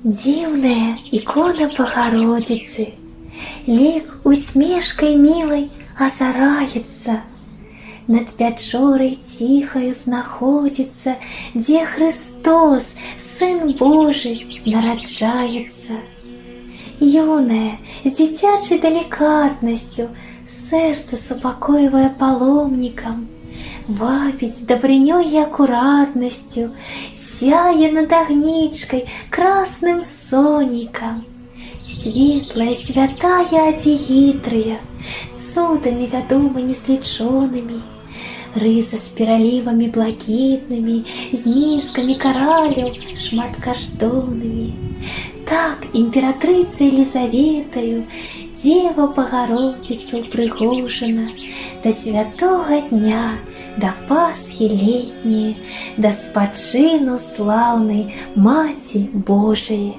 Дивная икона Богородицы, лик усмешкой милой озарается, над Пячорой тихою знаходится, где Христос, Сын Божий, нараджается. Юная, с дзіцячай далікатнасцю, сэрца супакойвае паломнікам, вабіць дабрынёй і акуратнасцю, сяе над агнічкай красным сонейкам. Светлая, святая Адзігітрыя, цудамі вядома незлічонымі, рыза з пералівамі блакітнымі, з нізкамі караляў шматкаштоўнымі. Так імператрыцай Елізаветаю Дева Богородица упрыгожана до святого дня, до Пасхи летней, до спадчыну слаўнай Маці Божией.